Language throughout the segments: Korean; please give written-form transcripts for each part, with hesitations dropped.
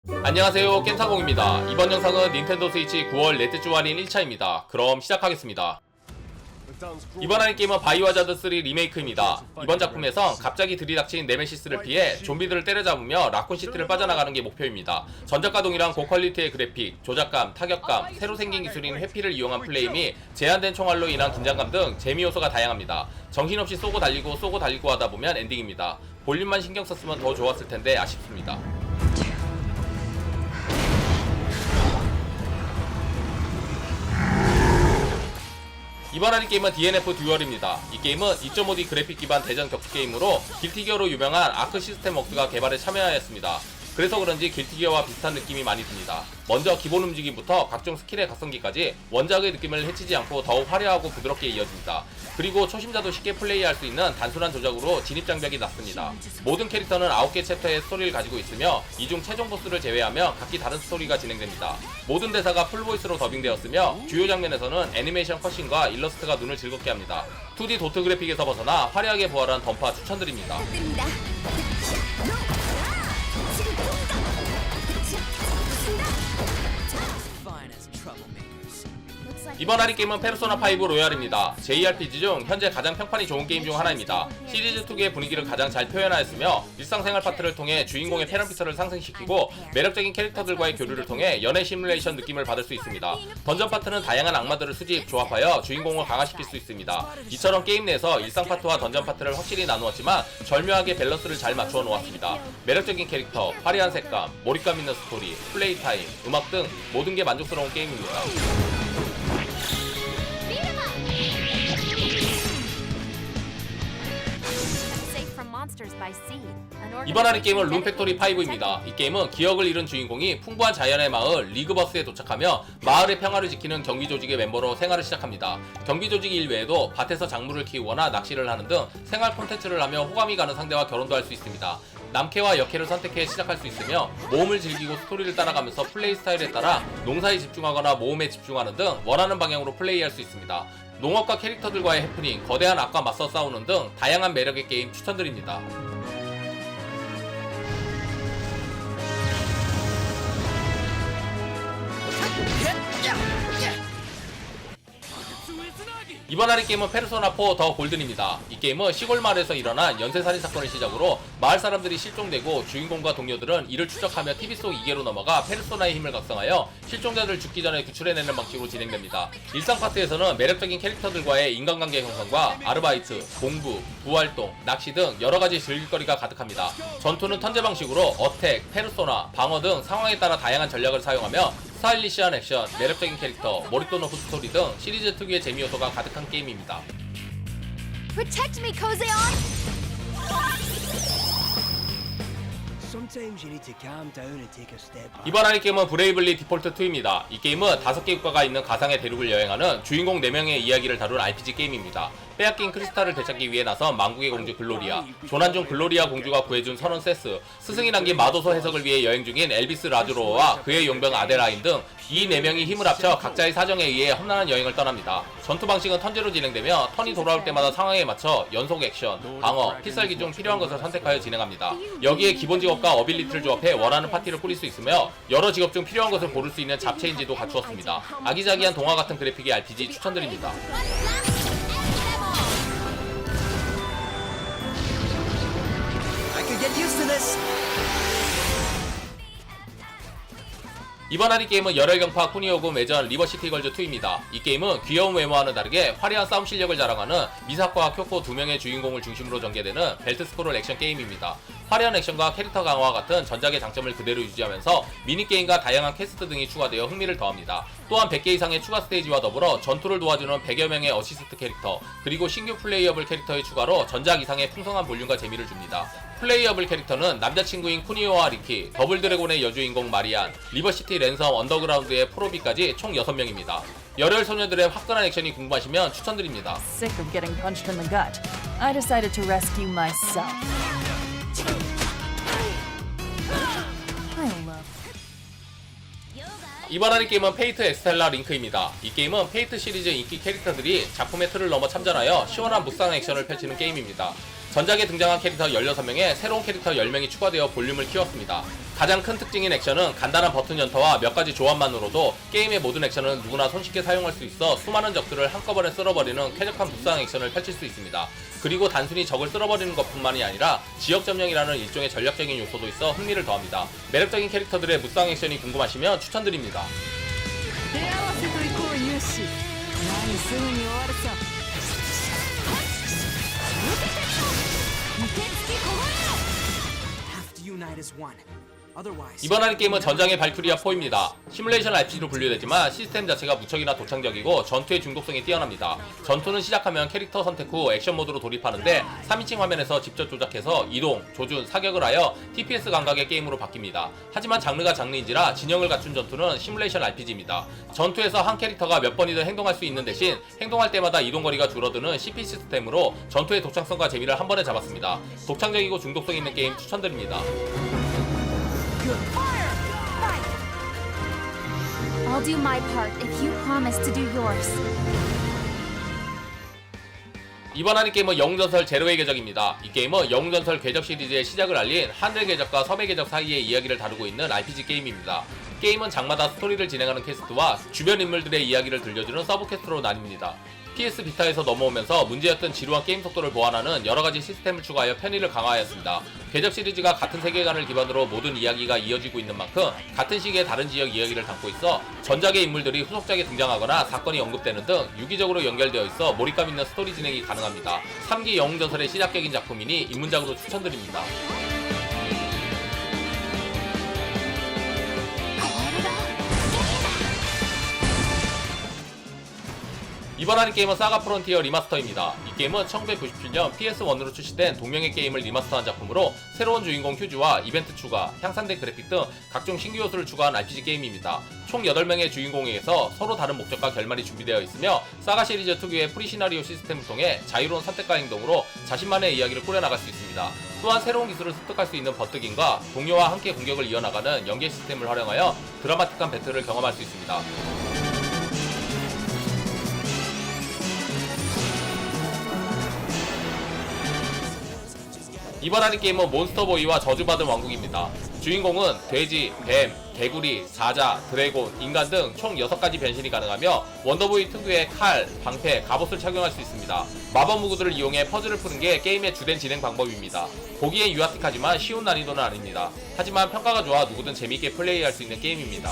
안녕하세요, 겜상공입니다. 이번 영상은 닌텐도 스위치 9월 넷째 할인 1차입니다. 그럼 시작하겠습니다. 이번 할인 게임은 바이오하자드 3 리메이크입니다. 이번 작품에선 갑자기 들이닥친 네메시스를 피해 좀비들을 때려잡으며 라쿤시티를 빠져나가는 게 목표입니다. 전작과 동일한 고퀄리티의 그래픽, 조작감, 타격감, 새로 생긴 기술인 회피를 이용한 플레이 및 제한된 총알로 인한 긴장감 등 재미 요소가 다양합니다. 정신없이 쏘고 달리고 하다 보면 엔딩입니다. 볼륨만 신경 썼으면 더 좋았을 텐데 아쉽습니다. 이번 할인 게임은 DNF 듀얼입니다. 이 게임은 2.5D 그래픽 기반 대전 격투 게임으로 길티기어로 유명한 아크 시스템 웍스가 개발에 참여하였습니다. 그래서 그런지 길티기어와 비슷한 느낌이 많이 듭니다. 먼저 기본 움직임부터 각종 스킬의 각성기까지 원작의 느낌을 해치지 않고 더욱 화려하고 부드럽게 이어집니다. 그리고 초심자도 쉽게 플레이할 수 있는 단순한 조작으로 진입장벽이 낮습니다. 모든 캐릭터는 9개 챕터의 스토리를 가지고 있으며 이 중 최종 보스를 제외하며 각기 다른 스토리가 진행됩니다. 모든 대사가 풀보이스로 더빙되었으며 주요 장면에서는 애니메이션 컷신과 일러스트가 눈을 즐겁게 합니다. 2D 도트 그래픽에서 벗어나 화려하게 부활한 던파 추천드립니다. 이번 할인 게임은 페르소나5 로얄입니다. JRPG 중 현재 가장 평판이 좋은 게임 중 하나입니다. 시리즈 2의 분위기를 가장 잘 표현하였으며 일상생활 파트를 통해 주인공의 패러미터를 상승시키고 매력적인 캐릭터들과의 교류를 통해 연애 시뮬레이션 느낌을 받을 수 있습니다. 던전 파트는 다양한 악마들을 수집, 조합하여 주인공을 강화시킬 수 있습니다. 이처럼 게임 내에서 일상 파트와 던전 파트를 확실히 나누었지만 절묘하게 밸런스를 잘 맞추어 놓았습니다. 매력적인 캐릭터, 화려한 색감, 몰입감 있는 스토리, 플레이 타임, 음악 등 모든 게 만족스러운 게임입니다. 이번 할인 게임은 룸팩토리5입니다. 이 게임은 기억을 잃은 주인공이 풍부한 자연의 마을 리그버스에 도착하며 마을의 평화를 지키는 경비 조직의 멤버로 생활을 시작합니다. 경비 조직 일 외에도 밭에서 작물을 키우거나 낚시를 하는 등 생활 콘텐츠를 하며 호감이 가는 상대와 결혼도 할 수 있습니다. 남캐와 여캐를 선택해 시작할 수 있으며 모험을 즐기고 스토리를 따라가면서 플레이 스타일에 따라 농사에 집중하거나 모험에 집중하는 등 원하는 방향으로 플레이할 수 있습니다. 농업과 캐릭터들과의 해프닝, 거대한 악과 맞서 싸우는 등 다양한 매력의 게임 추천드립니다. 이번 할인 게임은 페르소나4 더 골든입니다. 이 게임은 시골 마을에서 일어난 연쇄살인 사건을 시작으로 마을 사람들이 실종되고 주인공과 동료들은 이를 추적하며 TV 속 이계로 넘어가 페르소나의 힘을 각성하여 실종자들 죽기 전에 구출해내는 방식으로 진행됩니다. 일상 파트에서는 매력적인 캐릭터들과의 인간관계 형성과 아르바이트, 공부, 부활동, 낚시 등 여러가지 즐길거리가 가득합니다. 전투는 턴제 방식으로 어택, 페르소나, 방어 등 상황에 따라 다양한 전략을 사용하며 스타일리시한 액션, 매력적인 캐릭터, 몰입도는 굿스토리 등 시리즈 특유의 재미 요소가 가득한 게임입니다. Protect me, Kozeon! 이번 할인 게임은 브레이블리 디폴트 2입니다. 이 게임은 5개 국가가 있는 가상의 대륙을 여행하는 주인공 4명의 이야기를 다룬 RPG 게임입니다. 빼앗긴 크리스탈을 되찾기 위해 나선 망국의 공주 글로리아, 조난 중 글로리아 공주가 구해준 선원 세스, 스승이 남긴 마도서 해석을 위해 여행 중인 엘비스 라즈로와 그의 용병 아데라인 등 이 4명이 힘을 합쳐 각자의 사정에 의해 험난한 여행을 떠납니다. 전투 방식은 턴제로 진행되며 턴이 돌아올 때마다 상황에 맞춰 연속 액션, 방어, 필살기 중 필요한 것을 선택하여 진행합니다. 여기에 기본 직업과 어빌리티를 조합해 원하는 파티를 꾸릴 수 있으며 여러 직업 중 필요한 것을 고를 수 있는 잡체인지도 갖추었습니다. 아기자기한 동화 같은 그래픽의 RPG 추천드립니다. 이번 할인 게임은 열혈경파 쿠니오군 외전 리버시티 걸즈 2입니다. 이 게임은 귀여운 외모와는 다르게 화려한 싸움 실력을 자랑하는 미사코와 쿄코 2명의 주인공을 중심으로 전개되는 벨트 스크롤 액션 게임입니다. 화려한 액션과 캐릭터 강화와 같은 전작의 장점을 그대로 유지하면서 미니게임과 다양한 퀘스트 등이 추가되어 흥미를 더합니다. 또한 100개 이상의 추가 스테이지와 더불어 전투를 도와주는 100여 명의 어시스트 캐릭터, 그리고 신규 플레이어블 캐릭터의 추가로 전작 이상의 풍성한 볼륨과 재미를 줍니다. 플레이어블 캐릭터는 남자친구인 쿠니오와 리키, 더블 드래곤의 여주인공 마리안, 리버시티 랜섬 언더그라운드의 프로비까지 총 6명입니다. 열혈 소녀들의 화끈한 액션이 궁금하시면 추천드립니다. Sick of getting punched in the gut. I decided to rescue myself. I love 이번 할인 게임은 페이트 엑스텔라 링크입니다. 이 게임은 페이트 시리즈 인기 캐릭터들이 작품의 틀을 넘어 참전하여 시원한 무쌍 액션을 펼치는 게임입니다. 전작에 등장한 캐릭터 16명에 새로운 캐릭터 10명이 추가되어 볼륨을 키웠습니다. 가장 큰 특징인 액션은 간단한 버튼 연타와 몇 가지 조합만으로도 게임의 모든 액션은 누구나 손쉽게 사용할 수 있어 수많은 적들을 한꺼번에 쓸어버리는 쾌적한 무쌍 액션을 펼칠 수 있습니다. 그리고 단순히 적을 쓸어버리는 것뿐만이 아니라 지역 점령이라는 일종의 전략적인 요소도 있어 흥미를 더합니다. 매력적인 캐릭터들의 무쌍 액션이 궁금하시면 추천드립니다. 出会わせと行こう勇士何すぐに終わるさ受けて受け付きこごえ Have to unite as one. Otherwise, 이번 하는 게임은 전장의 발큐리아 4입니다. 시뮬레이션 RPG로 분류되지만 시스템 자체가 무척이나 도창적이고 전투의 중독성이 뛰어납니다. 전투는 시작하면 캐릭터 선택 후 액션 모드로 돌입하는데 3인칭 화면에서 직접 조작해서 이동, 조준, 사격을 하여 TPS 감각의 게임으로 바뀝니다. 하지만 장르가 장르인지라 진영을 갖춘 전투는 시뮬레이션 RPG입니다. 전투에서 한 캐릭터가 몇 번이든 행동할 수 있는 대신 행동할 때마다 이동거리가 줄어드는 CP 시스템으로 전투의 독창성과 재미를 한 번에 잡았습니다. 독창적이고 중독성 있는 게임 추천드립니다. I'll do my part if you promise to do yours. 이번 하는 게임은 영웅전설 제로의 궤적입니다. 이 게임은 영웅전설 궤적 시리즈의 시작을 알린 하늘 궤적과 섬의 궤적 사이의 이야기를 다루고 있는 RPG 게임입니다. 게임은 장마다 스토리를 진행하는 퀘스트와 주변 인물들의 이야기를 들려주는 서브 퀘스트로 나뉩니다. PS 비타에서 넘어오면서 문제였던 지루한 게임 속도를 보완하는 여러가지 시스템을 추가하여 편의를 강화하였습니다. 궤적 시리즈가 같은 세계관을 기반으로 모든 이야기가 이어지고 있는 만큼 같은 시기에 다른 지역 이야기를 담고 있어 전작의 인물들이 후속작에 등장하거나 사건이 언급되는 등 유기적으로 연결되어 있어 몰입감 있는 스토리 진행이 가능합니다. 3기 영웅전설의 시작격인 작품이니 입문작으로 추천드립니다. 이번 하는 게임은 사가 프론티어 리마스터입니다. 이 게임은 1997년 PS1으로 출시된 동명의 게임을 리마스터한 작품으로 새로운 주인공 휴즈와 이벤트 추가, 향상된 그래픽 등 각종 신규 요소를 추가한 RPG 게임입니다. 총 8명의 주인공에게서 서로 다른 목적과 결말이 준비되어 있으며 사가 시리즈 특유의 프리시나리오 시스템을 통해 자유로운 선택과 행동으로 자신만의 이야기를 꾸려나갈 수 있습니다. 또한 새로운 기술을 습득할 수 있는 버트긴과 동료와 함께 공격을 이어나가는 연계 시스템을 활용하여 드라마틱한 배틀을 경험할 수 있습니다. 이번 하는 게임은 몬스터보이와 저주받은 왕국입니다. 주인공은 돼지, 뱀, 개구리, 사자, 드래곤, 인간 등 총 6가지 변신이 가능하며 원더보이 특유의 칼, 방패, 갑옷을 착용할 수 있습니다. 마법 무구들을 이용해 퍼즐을 푸는 게 게임의 주된 진행 방법입니다. 보기엔 유아틱하지만 쉬운 난이도는 아닙니다. 하지만 평가가 좋아 누구든 재미있게 플레이할 수 있는 게임입니다.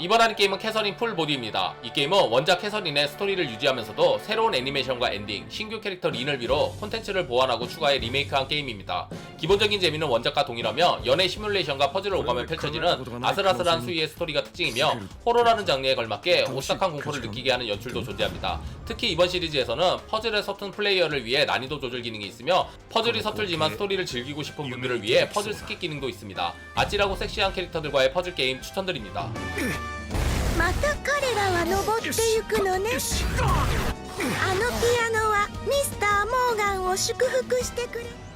이번 하는 게임은 캐서린 풀보디입니다. 이 게임은 원작 캐서린의 스토리를 유지하면서도 새로운 애니메이션과 엔딩, 신규 캐릭터 린을 비롯 콘텐츠를 보완하고 추가해 리메이크한 게임입니다. 기본적인 재미는 원작과 동일하며 연애 시뮬레이션과 퍼즐을 오가며 펼쳐지는 아슬아슬한 수위의 스토리가 특징이며 호러라는 장르에 걸맞게 오싹한 공포를 느끼게 하는 연출도 존재합니다. 특히 이번 시리즈에서는 퍼즐의 서툰 플레이어를 위해 난이도 조절 기능이 있으며 퍼즐이 서툴지만 스토리를 즐기고 싶은 분들을 위해 퍼즐 스킵 기능도 있습니다. 아찔하고 섹시한 캐릭터들과의 퍼즐 게임 추천드립니다. また彼らは登ってゆくのねあのピアノはミスター・モーガンを祝福してくれ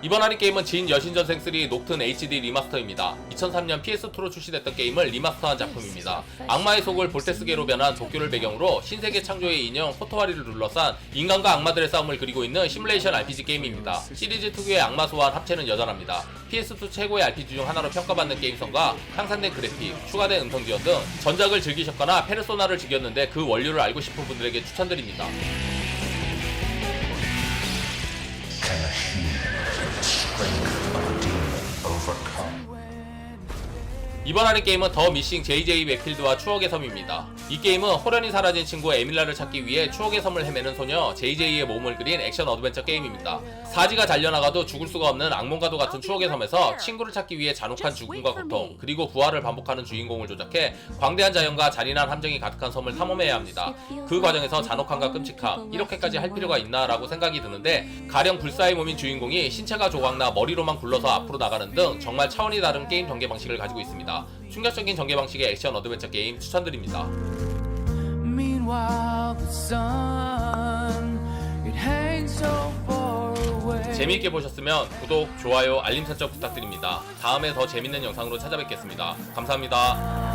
이번 하는 게임은 진 여신전생 3 녹튼 HD 리마스터입니다. 2003년 PS2로 출시됐던 게임을 리마스터한 작품입니다. 악마의 속을 볼테스계로 변한 도쿄를 배경으로 신세계 창조의 인형 코토와리를 둘러싼 인간과 악마들의 싸움을 그리고 있는 시뮬레이션 RPG 게임입니다. 시리즈 특유의 악마 소환 합체는 여전합니다. PS2 최고의 RPG 중 하나로 평가받는 게임성과 향상된 그래픽, 추가된 음성 지원 등 전작을 즐기셨거나 페르소나를 즐겼는데 그 원료를 알고 싶은 분들에게 추천드립니다. 이번 하는 게임은 더 미싱 JJ 맥필드와 추억의 섬입니다. 이 게임은 호련히 사라진 친구 에밀라를 찾기 위해 추억의 섬을 헤매는 소녀 JJ의 몸을 그린 액션 어드벤처 게임입니다. 사지가 잘려나가도 죽을 수가 없는 악몽과도 같은 추억의 섬에서 친구를 찾기 위해 잔혹한 죽음과 고통, 그리고 부활을 반복하는 주인공을 조작해 광대한 자연과 잔인한 함정이 가득한 섬을 탐험해야 합니다. 그 과정에서 잔혹함과 끔찍함, 이렇게까지 할 필요가 있나 라고 생각이 드는데 가령 불사의 몸인 주인공이 신체가 조각나 머리로만 굴러서 앞으로 나가는 등 정말 차원이 다른 게임 전개 방식을 가지고 있습니다. 충격적인 전개 방식의 액션 어드벤처 게임 추천드립니다. 재미있게 보셨으면 구독, 좋아요, 알림 설정 부탁드립니다. 다음에 더 재밌는 영상으로 찾아뵙겠습니다. 감사합니다.